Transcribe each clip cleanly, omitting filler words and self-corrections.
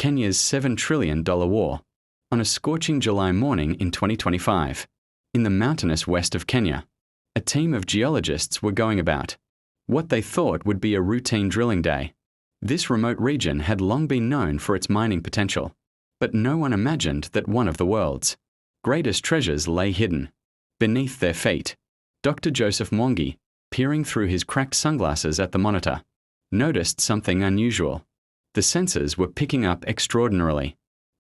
Kenya's $7 trillion war, on a scorching July morning in 2025. In the mountainous west of Kenya, a team of geologists were going about what they thought would be a routine drilling day. This remote region had long been known for its mining potential, but no one imagined that one of the world's greatest treasures lay hidden beneath their feet. Dr. Joseph Mwangi, peering through his cracked sunglasses at the monitor, noticed something unusual. The sensors were picking up extraordinarily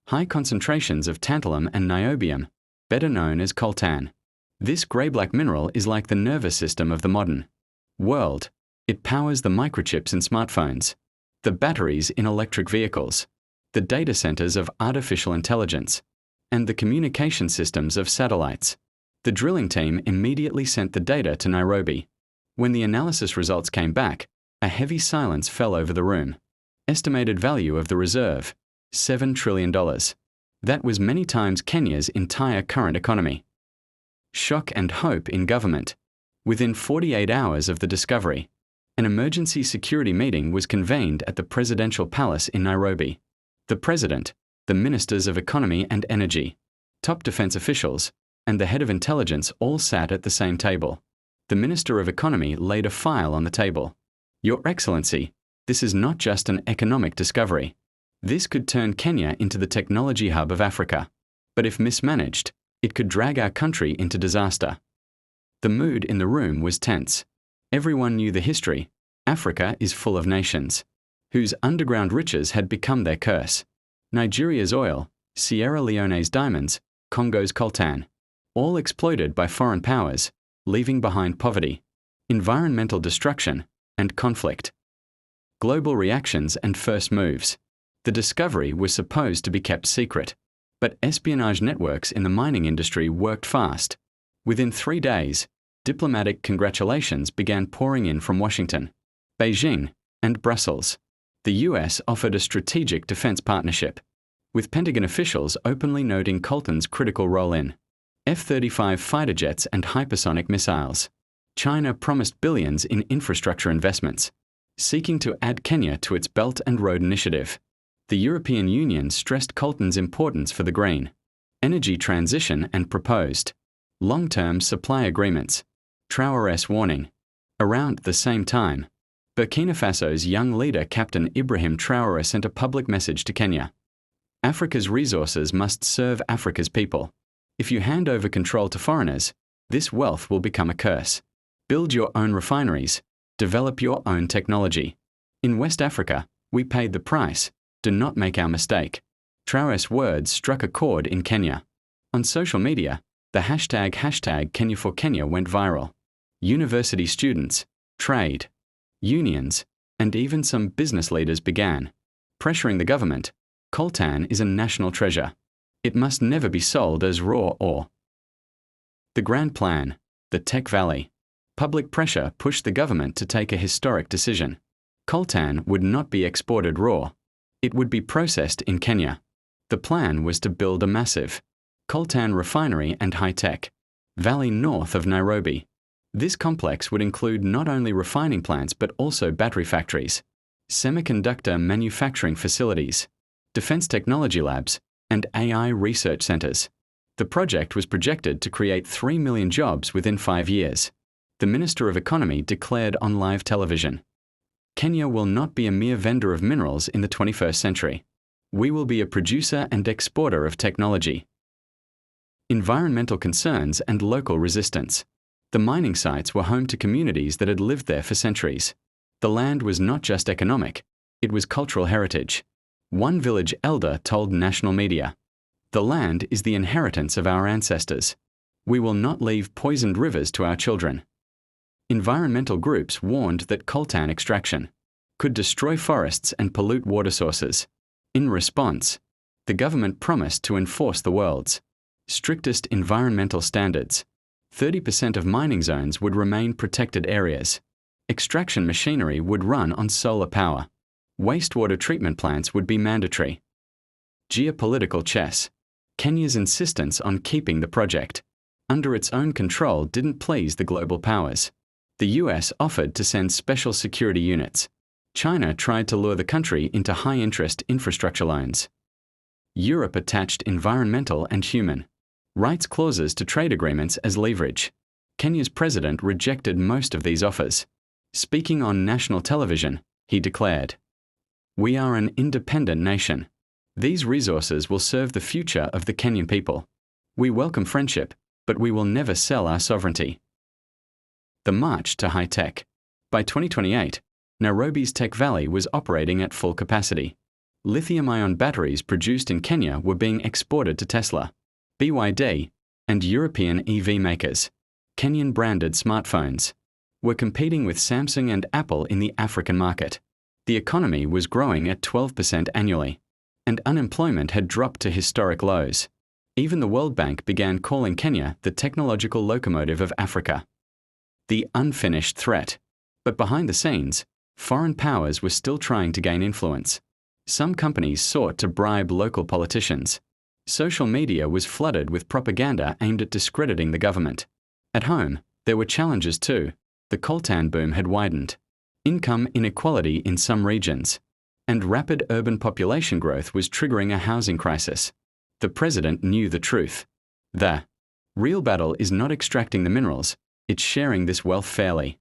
high concentrations of tantalum and niobium, better known as coltan. This grey-black mineral is like the nervous system of the modern world. It powers the microchips in smartphones, the batteries in electric vehicles, the data centers of artificial intelligence, and the communication systems of satellites. The drilling team immediately sent the data to Nairobi. When the analysis results came back, a heavy silence fell over the room. Estimated value of the reserve, $7 trillion. That was many times Kenya's entire current economy. Shock and hope in government. Within 48 hours of the discovery, an emergency security meeting was convened at the presidential palace in Nairobi. The president, the ministers of economy and energy, top defense officials, and the head of intelligence all sat at the same table. The minister of economy laid a file on the table. Your Excellency, this is not just an economic discovery. This could turn Kenya into the technology hub of Africa. But if mismanaged, it could drag our country into disaster. The mood in the room was tense. Everyone knew the history. Africa is full of nations whose underground riches had become their curse. Nigeria's oil, Sierra Leone's diamonds, Congo's coltan, all exploited by foreign powers, leaving behind poverty, environmental destruction, and conflict. Global reactions and first moves. The discovery was supposed to be kept secret, but espionage networks in the mining industry worked fast. Within 3 days, diplomatic congratulations began pouring in from Washington, Beijing, and Brussels. The US offered a strategic defense partnership, with Pentagon officials openly noting Coltan's critical role in F-35 fighter jets and hypersonic missiles. China promised billions in infrastructure investments, seeking to add Kenya to its Belt and Road Initiative. The European Union stressed Coltan's importance for the green energy transition and proposed long-term supply agreements. Traore's warning. Around the same time, Burkina Faso's young leader Captain Ibrahim Traore sent a public message to Kenya. Africa's resources must serve Africa's people. If you hand over control to foreigners, this wealth will become a curse. Build your own refineries. Develop your own technology. In West Africa, we paid the price. Do not make our mistake. Traore's words struck a chord in Kenya. On social media, the hashtag #Kenya4Kenya went viral. University students, trade unions, and even some business leaders began pressuring the government. Coltan is a national treasure. It must never be sold as raw ore. The Grand Plan, the Tech Valley. Public pressure pushed the government to take a historic decision. Coltan would not be exported raw. It would be processed in Kenya. The plan was to build a massive coltan refinery and high-tech valley north of Nairobi. This complex would include not only refining plants but also battery factories, semiconductor manufacturing facilities, defense technology labs, and AI research centers. The project was projected to create 3 million jobs within 5 years. The Minister of Economy declared on live television, Kenya will not be a mere vendor of minerals in the 21st century. We will be a producer and exporter of technology. Environmental concerns and local resistance. The mining sites were home to communities that had lived there for centuries. The land was not just economic, it was cultural heritage. One village elder told national media, "The land is the inheritance of our ancestors. We will not leave poisoned rivers to our children." Environmental groups warned that coltan extraction could destroy forests and pollute water sources. In response, the government promised to enforce the world's strictest environmental standards. 30% of mining zones would remain protected areas. Extraction machinery would run on solar power. Wastewater treatment plants would be mandatory. Geopolitical chess. Kenya's insistence on keeping the project under its own control didn't please the global powers. The US offered to send special security units. China tried to lure the country into high-interest infrastructure loans. Europe attached environmental and human rights clauses to trade agreements as leverage. Kenya's president rejected most of these offers. Speaking on national television, he declared, "We are an independent nation. These resources will serve the future of the Kenyan people. We welcome friendship, but we will never sell our sovereignty." The march to high-tech. By 2028, Nairobi's Tech Valley was operating at full capacity. Lithium-ion batteries produced in Kenya were being exported to Tesla, BYD, and European EV makers. Kenyan-branded smartphones were competing with Samsung and Apple in the African market. The economy was growing at 12% annually, and unemployment had dropped to historic lows. Even the World Bank began calling Kenya the technological locomotive of Africa. The unfinished threat. But behind the scenes, foreign powers were still trying to gain influence. Some companies sought to bribe local politicians. Social media was flooded with propaganda aimed at discrediting the government. At home, there were challenges too. The coltan boom had widened, income inequality in some regions, and rapid urban population growth was triggering a housing crisis. The president knew the truth. The real battle is not extracting the minerals, it's sharing this wealth fairly.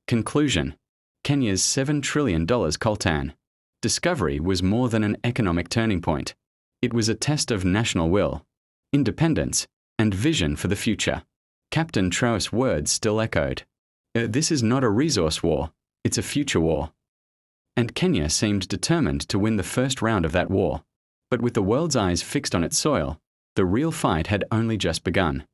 Conclusion. Kenya's $7 trillion coltan discovery was more than an economic turning point. It was a test of national will, independence, and vision for the future. Captain Traor's words still echoed. This is not a resource war, it's a future war. And Kenya seemed determined to win the first round of that war. But with the world's eyes fixed on its soil, the real fight had only just begun.